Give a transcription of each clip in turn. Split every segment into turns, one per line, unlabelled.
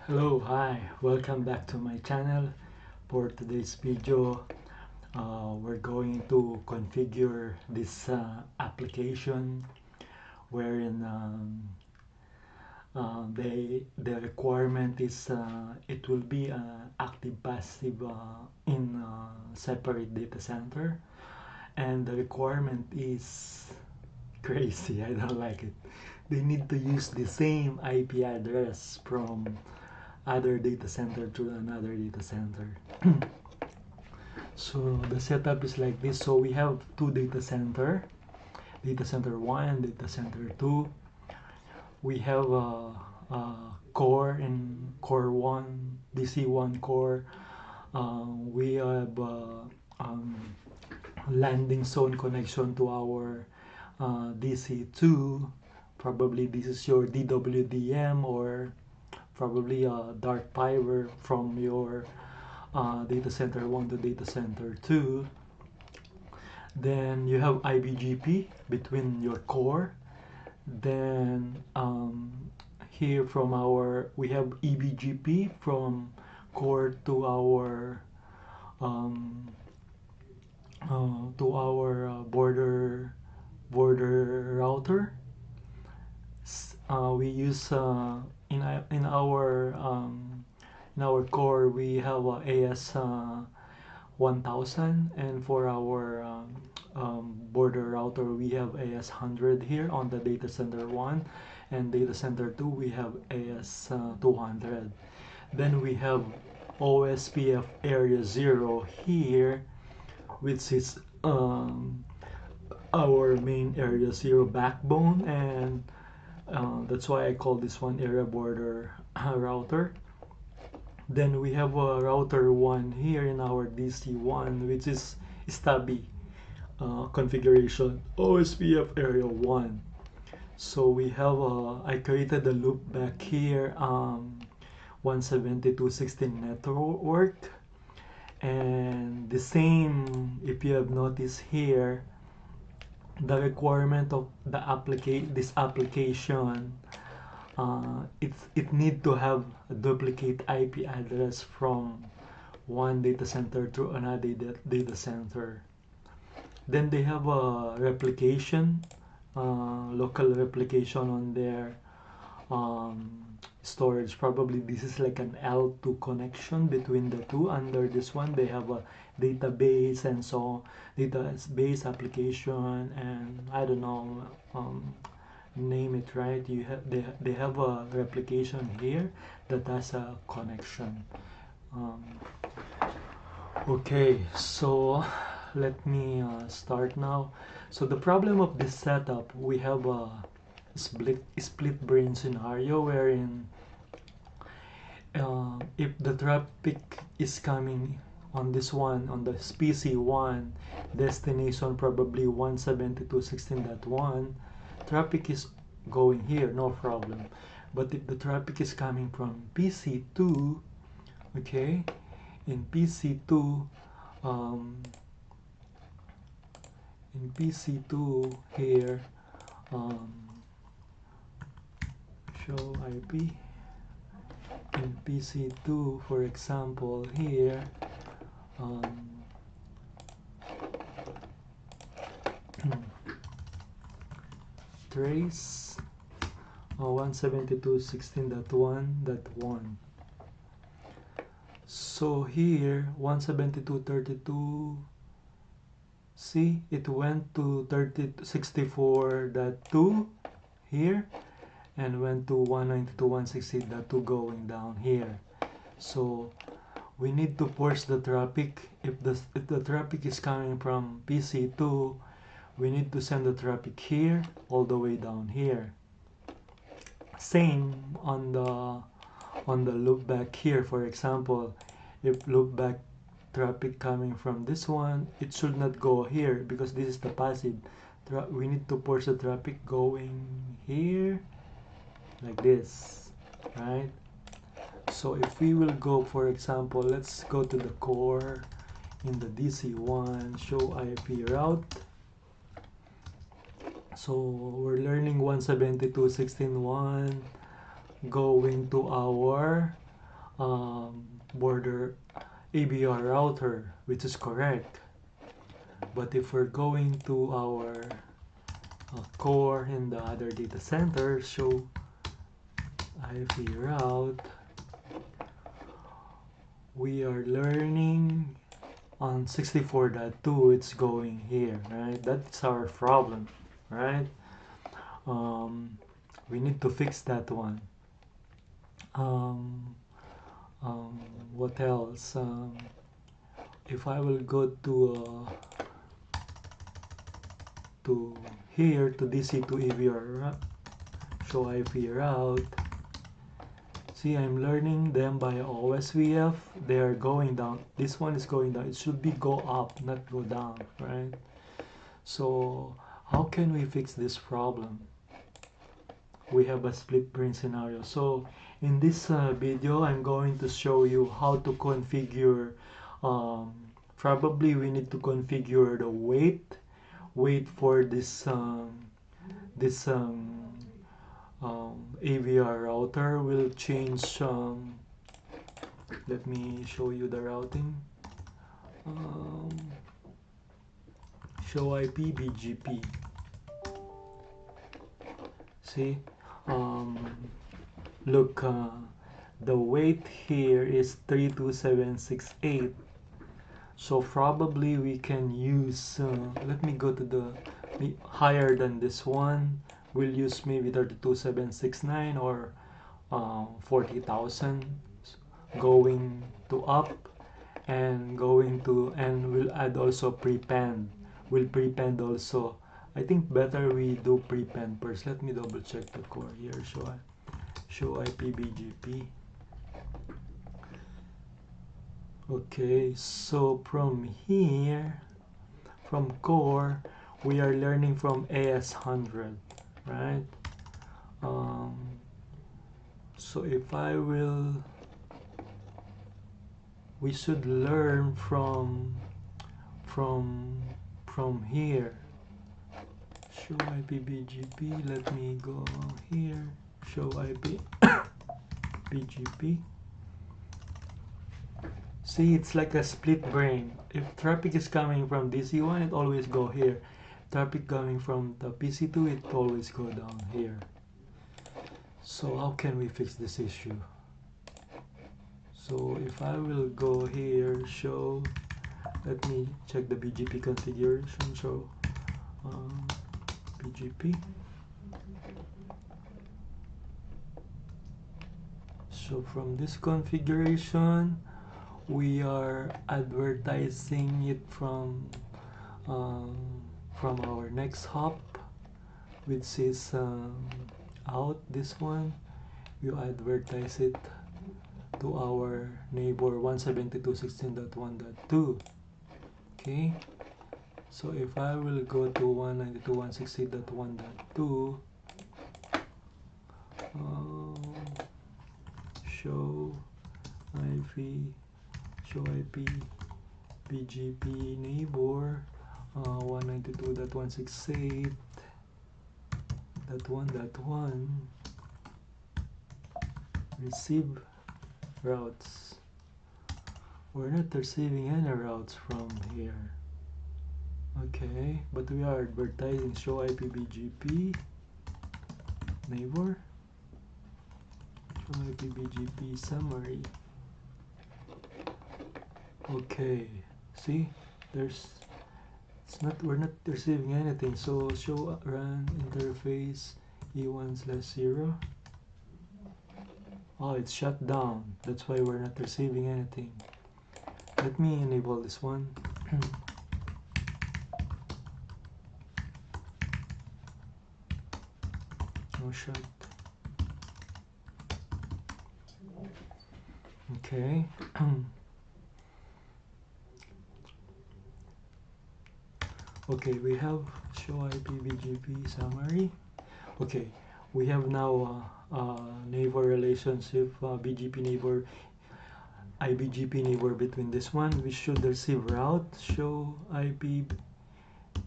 Hello, hi, welcome back to my channel. For today's video, we're going to configure this application wherein the requirement is it will be active passive in separate data center, and the requirement is crazy. I don't like it. They need to use the same IP address from other data center to another data center. So the setup is like this. So we have two data center 1 and data center 2. We have a core in core 1, DC1 core. We have um, landing zone connection to our DC2. Probably this is your DWDM, or probably a dark fiber from your data center 1 to data center 2. Then you have IBGP between your core. Then here from our, we have EBGP from core to our border router. We use in our core we have AS 1000, and for our border router we have AS 100 here on the data center 1, and data center 2 we have AS 200. Then we have OSPF area 0 here, which is our main area 0 backbone, and that's why I call this one area border router. Then we have a router 1 here in our DC1, which is stubby configuration OSPF area 1. So we have I created a loop back here, 172.16 network, and the same, if you have noticed here, the requirement of the this application, it need to have a duplicate IP address from one data center to another data center. Then they have a replication, local replication on their storage. Probably this is like an L2 connection between the two. Under this one they have a database, and so database application, and I don't know, name it, right? You have they have a replication here that has a connection. um, okay, so let me start now. So the problem of this setup, we have a split brain scenario wherein if the traffic is coming on this one, on the PC1 destination, probably 172.16.1, traffic is going here, no problem. But if the traffic is coming from PC2, okay, in PC2, um, in PC2 here, um, show IP. In PC2, for example, here, trace 172.16.1.1. So here 172.32, see, it went to 64.2 here, and went to 192.168.2 going down here. So we need to force the traffic. If the traffic is coming from PC2, we need to send the traffic here all the way down here. Same on the loopback here. For example, if loopback traffic coming from this one, it should not go here because this is the passive. We need to force the traffic going here like this, right? So if we will go, for example, let's go to the core in the DC1, show IP route. So we're learning 172.16.1 going to our border ABR router, which is correct. But if we're going to our core in the other data center, show IP route, we are learning on 64.2 it's going here, right? That's our problem, right? We need to fix that one. What else? If I will go to here to DC2 AVR show IP route. See, I'm learning them by OSVF. They are going down. This one is going down. It should be go up, not go down, right? So how can we fix this problem? We have a split brain scenario. So in this video, I'm going to show you how to configure. Probably we need to configure the weight for this AVR router will change. Let me show you the routing. Show IP BGP. See, look, the weight here is 32768. So probably we can use. Let me go to the higher than this one. We'll use maybe 32769 or 40,000 going to up and going to, and we'll add also prepend. We'll prepend also. I think better we do prepend first. Let me double check the core here. Show IP BGP. Okay, so from here, from core, we are learning from AS100, right? So if I will, we should learn from here. Show IP BGP. Let me go here. Show IP BGP. See, it's like a split brain. If traffic is coming from DC1, it always go here. Traffic coming from the PC2, it always go down here. So how can we fix this issue? So if I will go here, show, let me check the BGP configuration. Show BGP. So from this configuration, we are advertising it from our next hop, which is out. This one, you advertise it to our neighbor 172.16.1.2. Okay, so if I will go to 192.168.1.2, show IP BGP neighbor 192.168.1.1 receive routes. We're not receiving any routes from here. Okay, but we are advertising show IP BGP neighbor, show IP BGP summary. Okay, see, we're not receiving anything. So show run interface E1/0. Oh, it's shut down. That's why we're not receiving anything. Let me enable this one. No shut. Okay. Okay, we have show IP BGP summary. Okay, we have now neighbor relationship, BGP neighbor, IBGP neighbor between this one. We should receive route. Show IP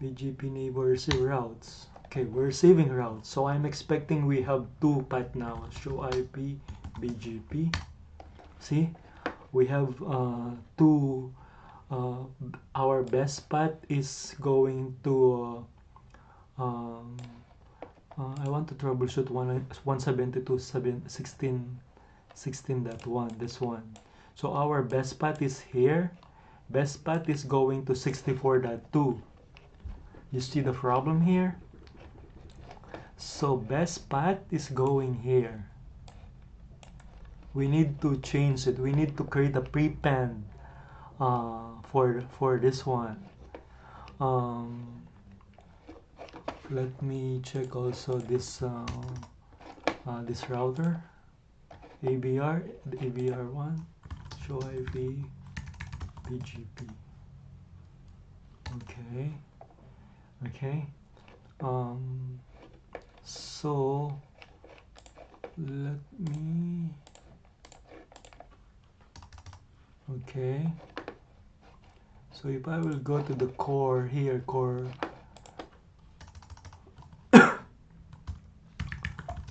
BGP neighbor receive routes. Okay, we're receiving routes. So I'm expecting we have two path now. Show IP BGP. See, we have two. Our best path is going to I want to troubleshoot 172.16.1, this one. So our best path is here. Best path is going to 64.2. You see the problem here? So best path is going here. We need to change it. We need to create a prepend for this one. Let me check also this this router, ABR1, show IP BGP. Okay. So let me. Okay. So if I will go to the core here, core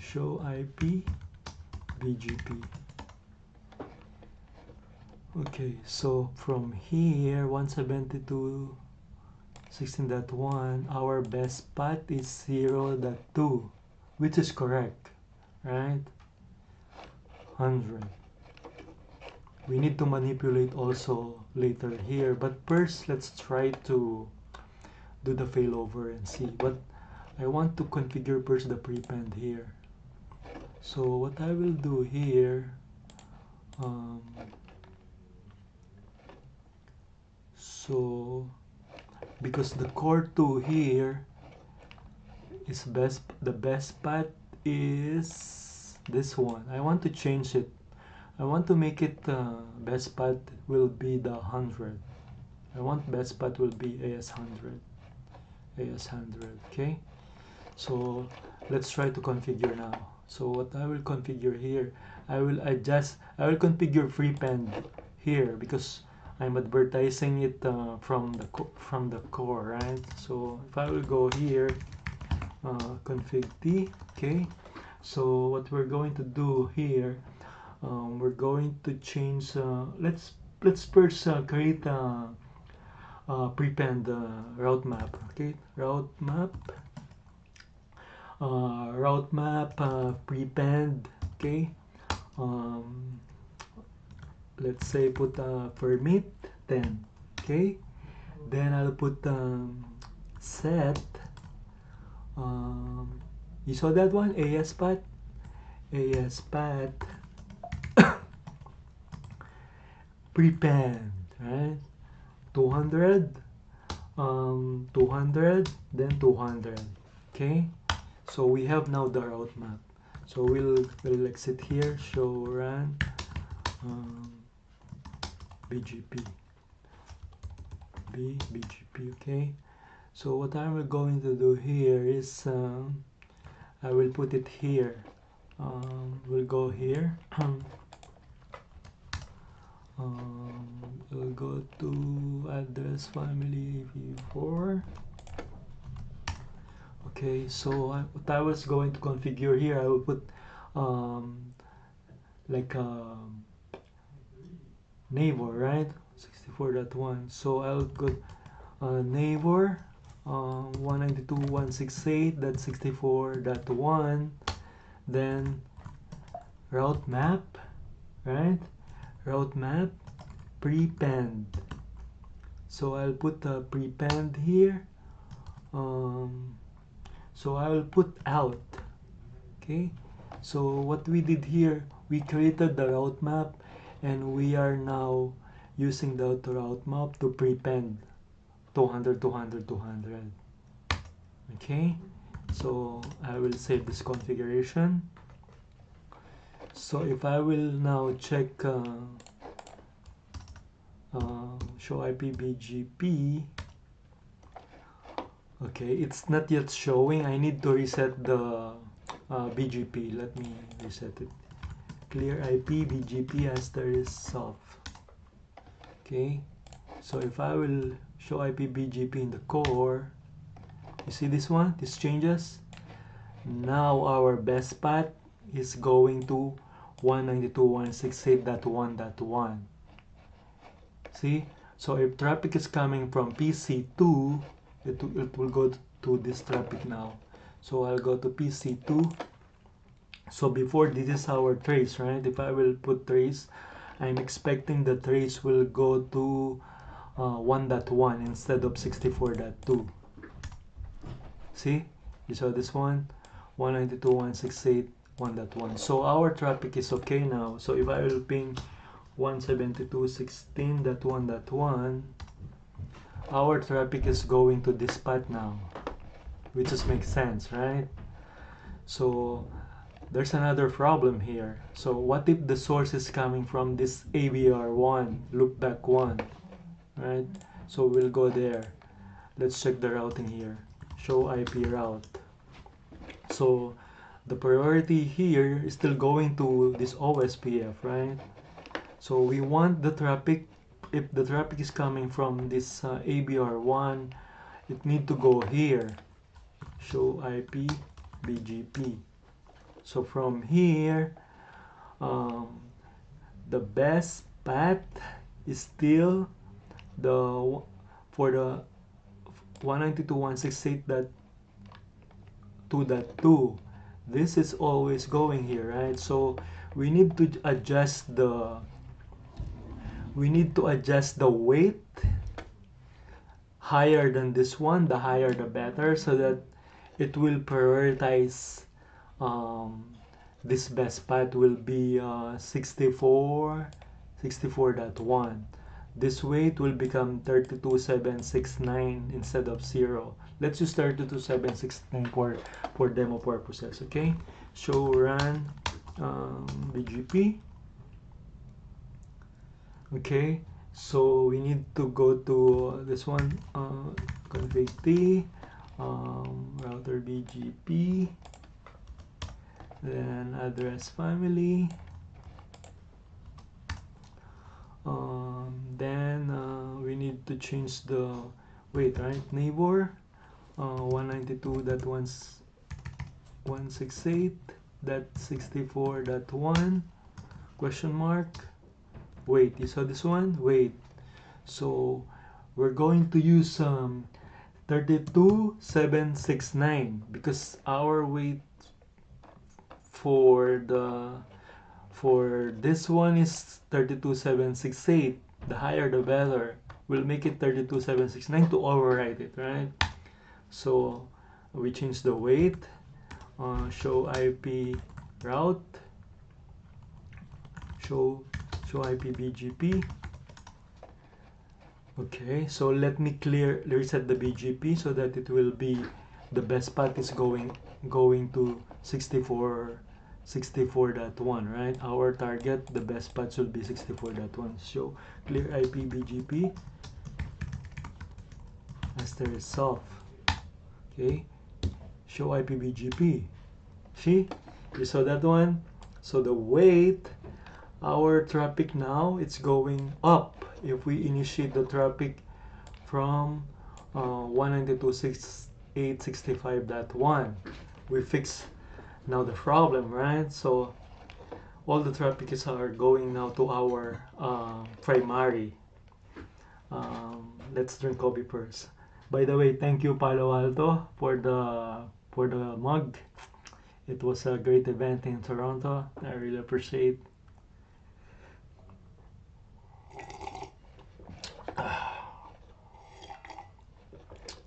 show IP BGP. Okay, so from here 172.16.1, our best path is 0.2, which is correct, right? 100. We need to manipulate also later here, but first let's try to do the failover and see. But I want to configure first the prepend here. So what I will do here, so because the core 2 here is the best path is this one. I want to change it. I want to make it best path will be the 100. I want best path will be AS100. Okay, so let's try to configure now. So what I will configure here, I will configure prepend here because I'm advertising it from the core, right? So if I will go here, config T. Okay, so what we're going to do here, we're going to change. Let's first create a prepend route map. Okay, route map prepend. Okay, let's say put permit 10. Okay, then I'll put set. You saw that one, AS path prepend, right? 200, 200, then 200. Okay, so we have now the route map. So we'll exit here, show run BGP. Okay, so what I'm going to do here is I will put it here. We'll go here. We'll go to address family v4. Okay, so what I was going to configure here, I will put like a neighbor, right? 64.1. So I'll put neighbor 192.168.64.1, then route map, right? Route map prepend. So I'll put a prepend here. So I will put out. Okay, so what we did here, we created the route map and we are now using the route map to prepend 200, 200, 200. Okay, so I will save this configuration. So if I will now check show IP BGP, okay, it's not yet showing. I need to reset the BGP. Let me reset it. Clear IP BGP as there is soft. Okay, so if I will show IP BGP in the core, you see this one, this changes. Now our best path is going to 192.168.1.1. See? So if traffic is coming from PC2, it will go to this traffic now. So I'll go to PC2. So before, this is our trace, right? If I will put trace, I'm expecting the trace will go to 1.1 instead of 64.2. See? You saw this one? 192.168.1.1. So our traffic is okay now. So if I will ping 172.16.1.1, our traffic is going to this path now, which just makes sense, right? So there's another problem here. So what if the source is coming from this ABR1, loopback 1, right? So we'll go there. Let's check the routing here. Show IP route. So the priority here is still going to this OSPF, right? So we want the traffic, if the traffic is coming from this ABR1, it need to go here. Show IP BGP. So from here, the best path is still the for the 192.168.2.2. This is always going here, right? So we need to adjust the weight higher than this one. The higher the better, so that it will prioritize. This best path will be 64.1. This weight will become 32769 instead of 0. Let's use 32769 for demo purposes, okay? Show run BGP. Okay, so we need to go to this one, config T, router BGP, then address family, then we need to change the weight, right? Neighbor 192.168.64.1 question mark. Wait, you saw this one? Wait. So we're going to use 32769 because our weight for this one is 32768. The higher the better. We'll make it 32769 to override it, right? So we change the weight. Show IP route. Show IP BGP. Okay, so let me reset the BGP so that it will be the best path is going to 64.1, right? Our target, the best path should be 64.1. So clear IP BGP. Master is off. Okay, show IP BGP. See, you saw that one. So the weight, our traffic now, it's going up. If we initiate the traffic from 192.168.65.1, we fix now the problem, right? So all the traffic are going now to our primary. Let's drink coffee first. By the way, thank you Palo Alto for the mug. It was a great event in Toronto. I really appreciate.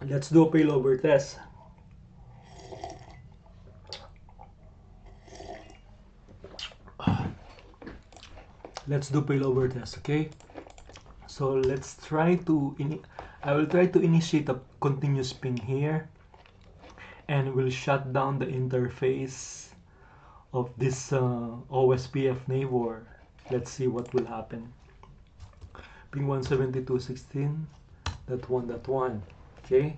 Let's do a failover test. Let's do failover test, okay? So let's try to I will try to initiate a continuous ping here, and we'll shut down the interface of this OSPF neighbor. Let's see what will happen. Ping 172.16.1.1. Okay,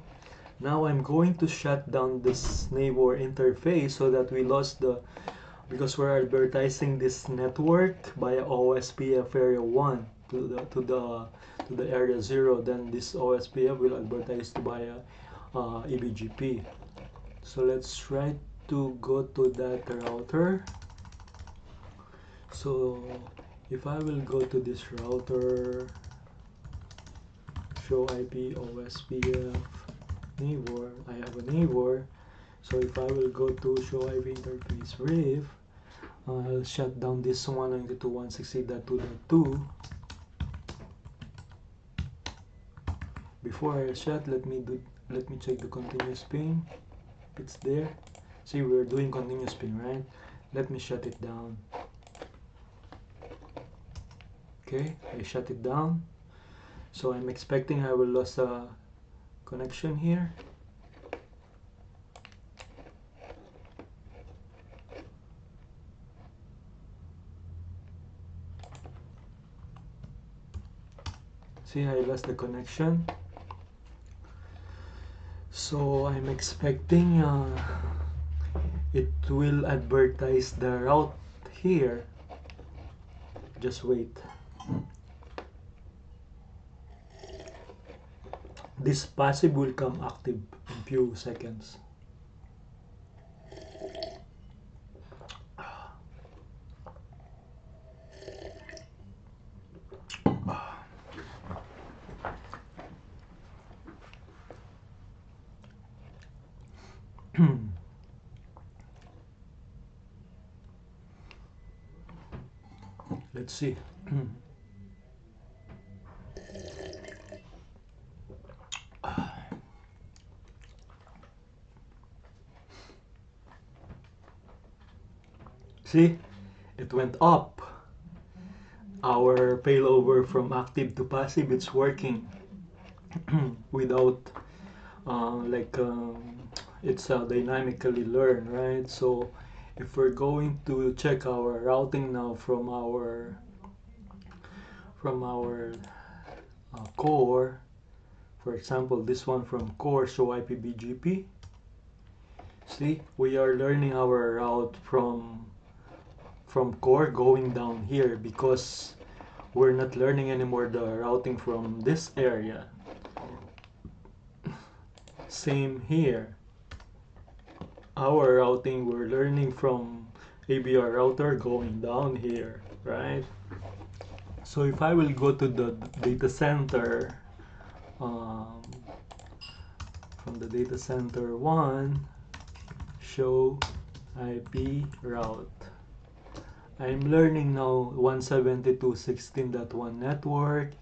now I'm going to shut down this neighbor interface so that we lost the, because we're advertising this network via OSPF area 1 to the area 0, then this OSPF will advertise via eBGP. So let's try to go to that router. So if I will go to this router, show IP OSPF neighbor, I have a neighbor. So if I will go to show IP interface ref, I'll shut down this 192.168.2.2. Before I shut, let me check the continuous ping. It's there. See, we're doing continuous ping, right? Let me shut it down. Okay, I shut it down. So I'm expecting I will lose a connection here. See, I lost the connection. So I'm expecting it will advertise the route here. Just wait. This passive will come active in few seconds. Let's see. See, it went up. Our failover from active to passive, it's working without it's dynamically learn, right? So if we're going to check our routing now from our core, for example, this one from core show IP BGP. See, we are learning our route from core going down here because we're not learning anymore the routing from this area. Same here. Our routing, we're learning from ABR router going down here, right? So if I will go to the data center, from the data center 1, show IP route. I'm learning now 172.16.1 network,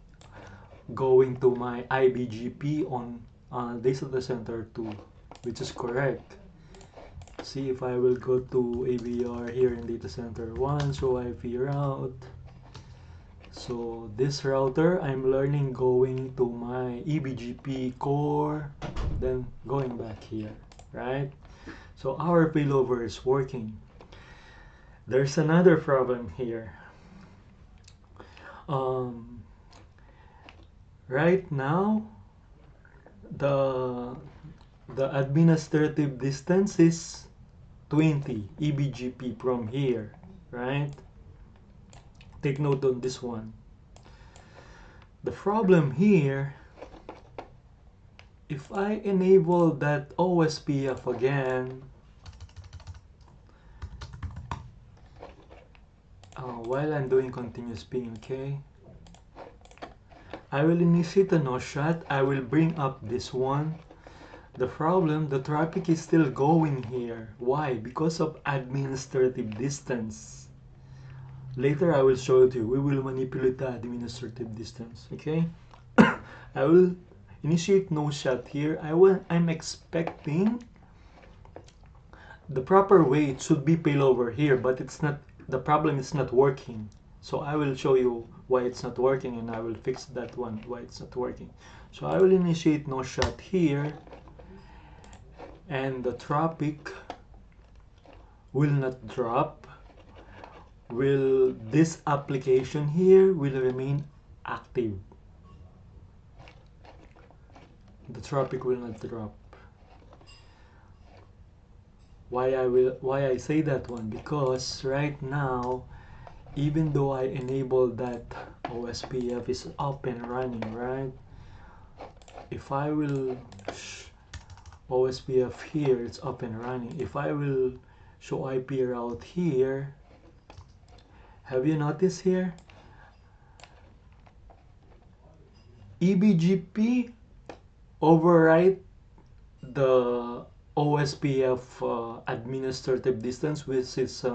going to my IBGP on data center 2, which is correct. See, if I will go to ABR here in data center 1, show IP route. So this router, I'm learning going to my eBGP core, then going back here, right? So our failover is working. There's another problem here. Right now, the administrative distance is 20 eBGP from here, right? Take note on this one. The problem here, if I enable that OSPF again, while I'm doing continuous ping, okay, I will initiate a no shot. I will bring up this one. The problem, the traffic is still going here. Why? Because of administrative distance. Later I will show it to you. We will manipulate the administrative distance, okay? I will initiate no shot here. I'm expecting the proper way it should be failover here, but it's not. The problem is not working. So I will show you why it's not working, and I will fix that one, why it's not working. So I will initiate no shot here, and the traffic will not drop. Will this application here will remain active. The traffic will not drop. Why I say that one? Because right now, even though I enable that OSPF is up and running, right? If I will OSPF here, it's up and running. If I will show IP route here, Have you noticed here? EBGP overwrite the OSPF administrative distance, which is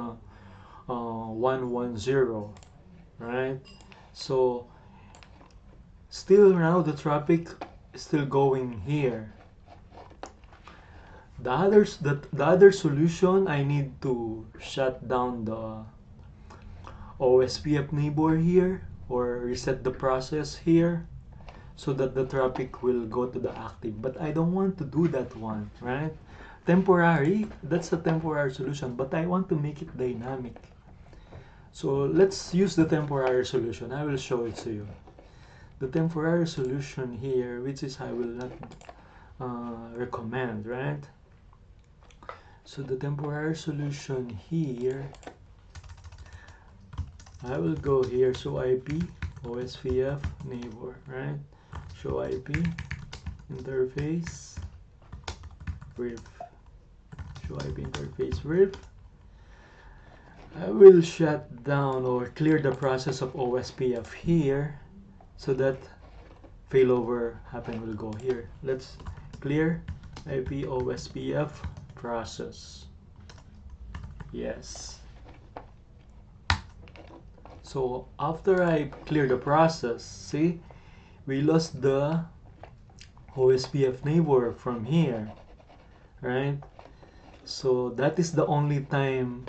110, right? So still now the traffic is still going here. The other solution, I need to shut down the OSPF neighbor here or reset the process here so that the traffic will go to the active. But I don't want to do that one, right? Temporary, that's a temporary solution, but I want to make it dynamic. So let's use the temporary solution. I will show it to you. The temporary solution here, which is I will not recommend, right? So the temporary solution here, I will go here, show IP, OSPF, neighbor, right? Show IP, interface, ref. Show IP interface, ref. I will shut down or clear the process of OSPF here so that failover happen will go here. Let's clear IP OSPF process. Yes. So after I clear the process, see, we lost the OSPF neighbor from here, right? So that is the only time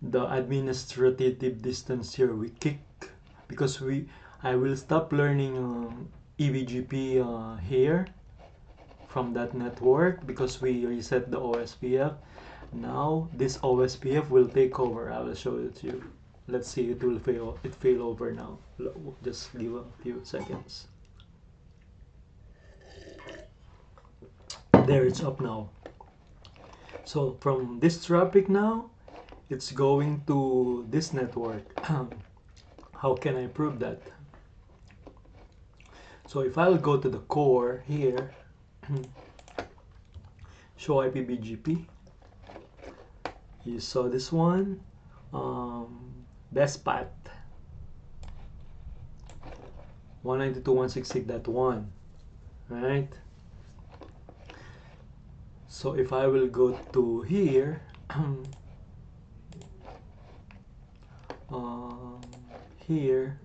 the administrative distance here we kick, because I will stop learning EBGP here from that network because we reset the OSPF. Now this OSPF will take over. I will show it to you. Let's see, it will fail over now. Just give a few seconds. There, it's up now. So from this traffic now, it's going to this network. How can I prove that? So if I'll go to the core here, show IP BGP, you saw this one, best path 192.168.1, right? So if I will go to here, here,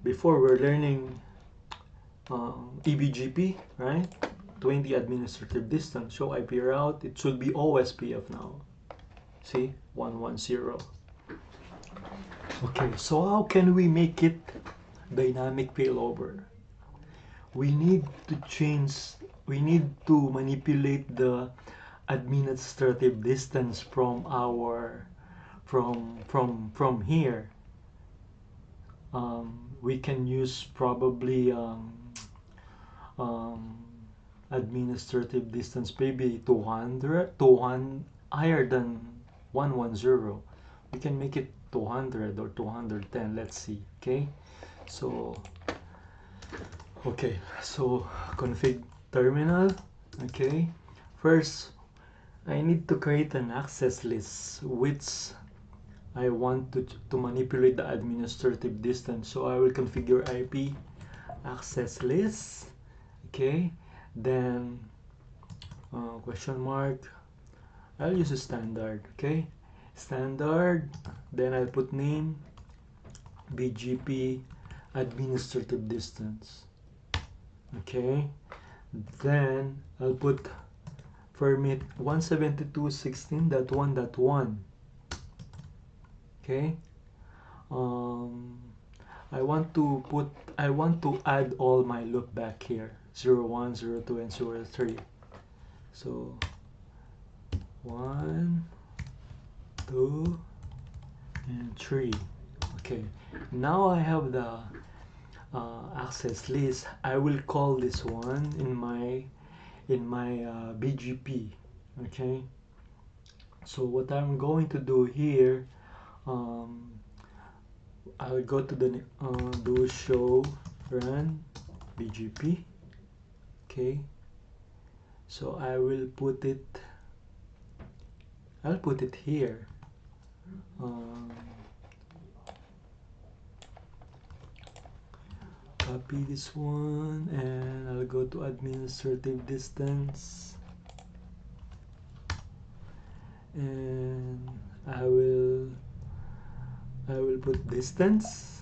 before we're learning EBGP, right? 20 administrative distance, show IP route, it should be OSPF now. See, 110. Okay, so how can we make it dynamic failover? We need to manipulate the administrative distance from our from here. We can use probably administrative distance maybe 200 higher than 110. We can make it 200 or 210. Let's see. Okay, so config terminal. Okay, first I need to create an access list which I want to manipulate the administrative distance. So I will configure IP access list. Okay, then question mark, I'll use a standard. Okay, standard, then I'll put name BGP administrative distance. Okay, then I'll put permit 172.16.1.1. okay, I want to add all my loop back here, 01, 02, and 03. So 1, 2, and 3. Okay, now I have the access list. I will call this one in my BGP. Okay, so what I'm going to do here, I will go to the do show run BGP. Okay, so I'll put it here. copy this one and I'll go to administrative distance, and I will put distance.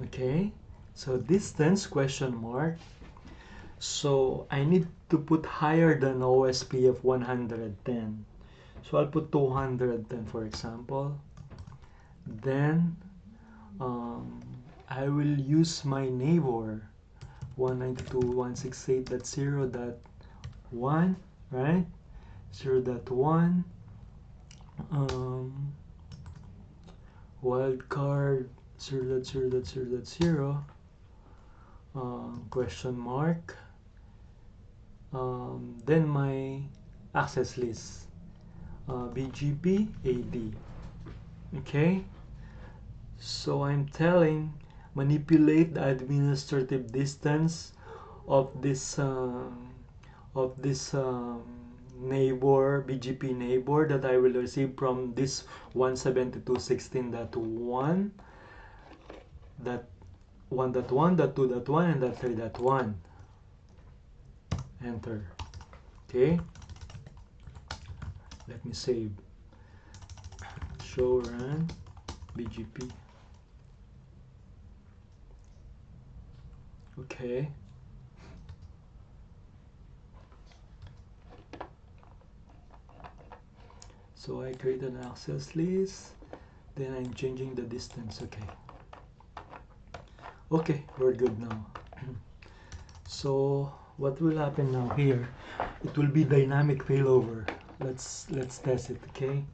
Okay, so distance question mark. So I need to put higher than OSP of 110. So I'll put 210 for example. Then I will use my neighbor 192.168.0.1, right? 0.1 wildcard 0.0.0.0 question mark, then my access list BGP AD. Okay, so I'm telling manipulate the administrative distance of this neighbor BGP neighbor that I will receive from this 172.16.1, that 1.1.2.1 and that 3.1. Enter. Okay, let me save. Show run BGP. Okay, so I create an access list, then I'm changing the distance. Okay, we're good now. So what will happen now here? It will be dynamic failover. Let's test it. Okay,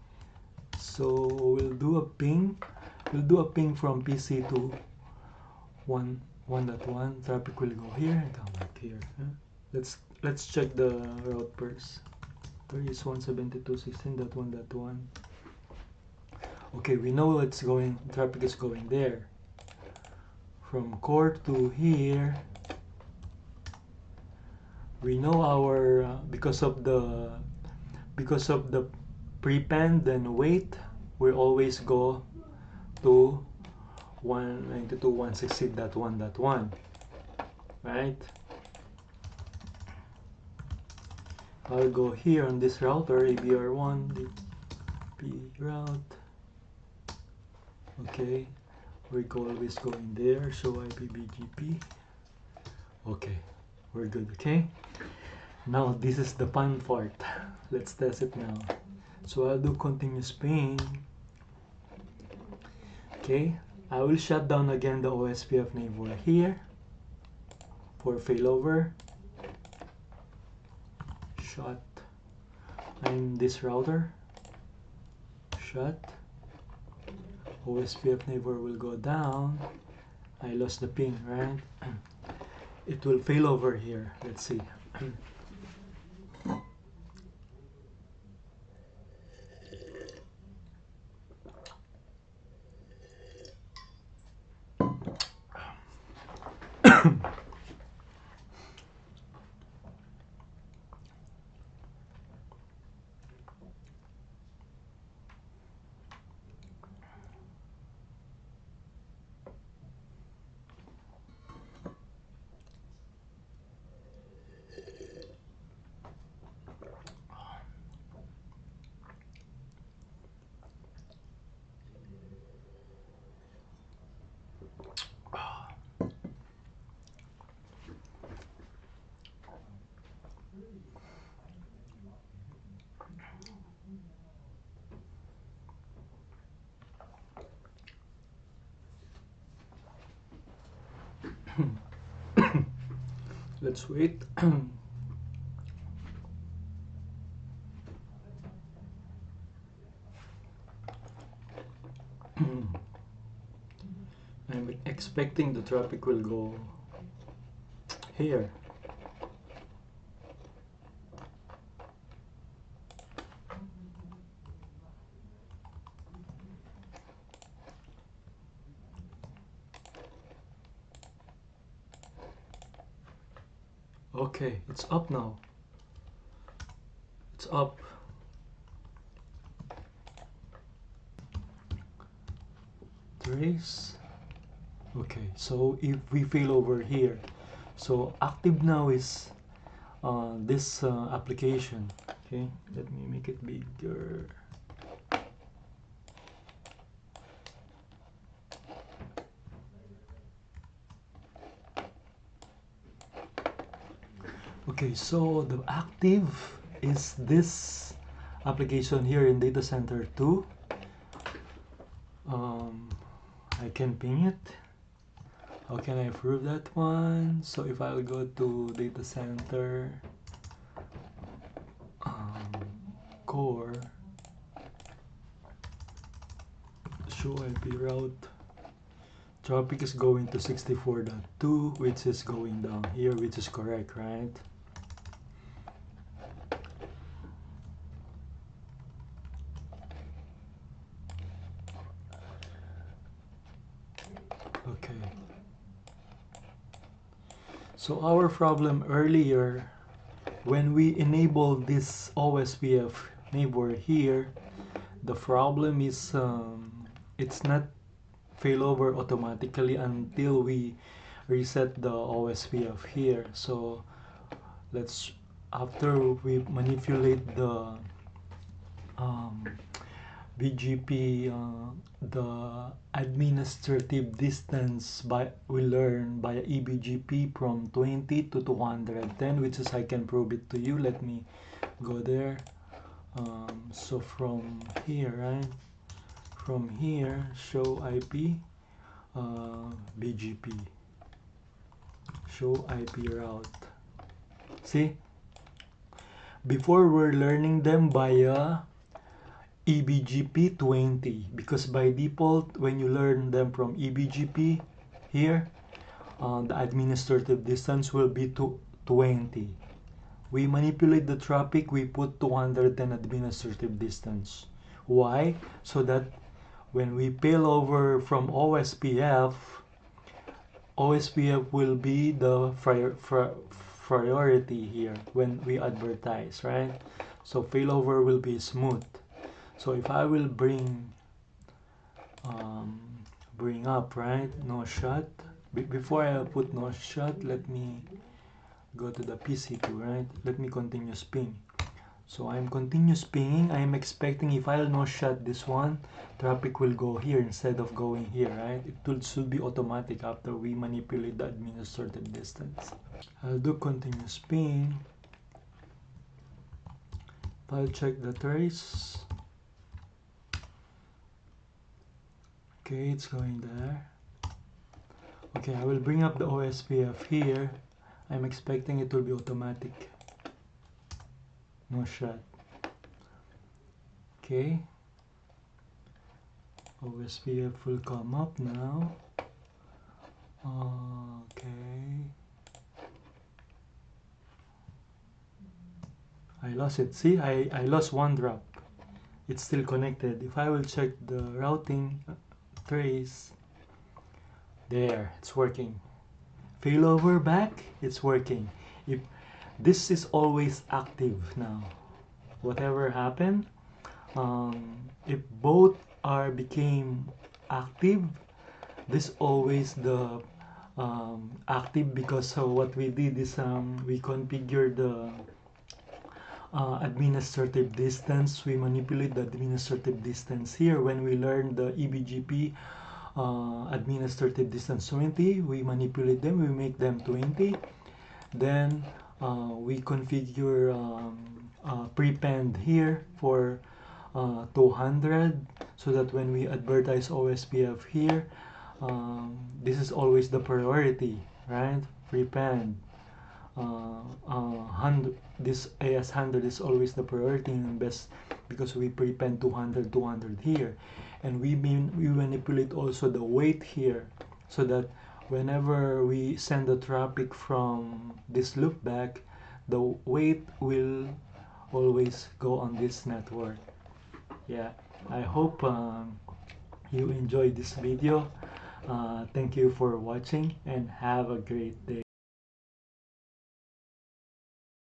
so we'll do a ping from PC to 1.1. Traffic will go here and come back here. Let's check the route first. There is 172.16.1.1. Okay, we know it's going, traffic is going there. From core to here, we know our because of the prepend and wait, we always go to 192.168.1.1, right? I'll go here on this router ABR1 DP route. Okay, we're always going there. Show IP BGP. Okay, we're good. Okay, now this is the fun part. Let's test it now. So I'll do continuous ping. Okay, I will shut down again the OSPF neighbor here for failover. Shut. I'm this router. Shut. OSPF neighbor will go down. I lost the ping, right? It will fail over here. Let's see. Let's wait. I'm expecting the traffic will go here. Okay, it's up now. It's up. Trace. Okay, so if we fail over here, so active now is this application. Okay, let me make it bigger. Okay, so the active is this application here in data center 2. I can ping it. How can I prove that one? So if I'll go to data center core, show IP route, traffic is going to 64.2, which is going down here, which is correct, right? Okay. So our problem earlier, when we enable this OSPF neighbor here, the problem is it's not failover automatically until we reset the OSPF here. So let's, after we manipulate the BGP, the administrative distance we learn by eBGP from 20 to 210, which is I can prove it to you. Let me go there. So from here, right? From here, show IP, BGP, show IP route. See? Before we're learning them via eBGP 20, because by default when you learn them from eBGP here, the administrative distance will be to 20. We manipulate the traffic, we put 210 administrative distance. Why? So that when we fail over from OSPF will be the priority here when we advertise, right? So failover will be smooth. So if I will bring up, right, no shot. Before I put no shot, let me go to the PC2, right? Let me continuous ping. So I'm continuous pinging. I'm expecting if I'll no shot this one, traffic will go here instead of going here, right? It should be automatic after we manipulate the administrative distance. I'll do continuous ping. I'll check the trace. Okay, it's going there. Okay, I will bring up the OSPF here. I'm expecting it will be automatic. No shot. Okay. OSPF will come up now. Okay. I lost it. See, I lost one drop. It's still connected. If I will check the routing trace, there, it's working. Failover back, it's working. If this is always active now, whatever happened, if both became active, this always the active, because what we did is we configured the administrative distance. We manipulate the administrative distance here. When we learn the eBGP administrative distance 20, we manipulate them, we make them 20. Then we configure prepend here for 200, so that when we advertise OSPF here, this is always the priority, right? Prepend. 100, this AS100 is always the priority and best, because we prepend 200 here, and we manipulate also the weight here, so that whenever we send the traffic from this loop back, the weight will always go on this network. Yeah, I hope you enjoyed this video. Thank you for watching and have a great day.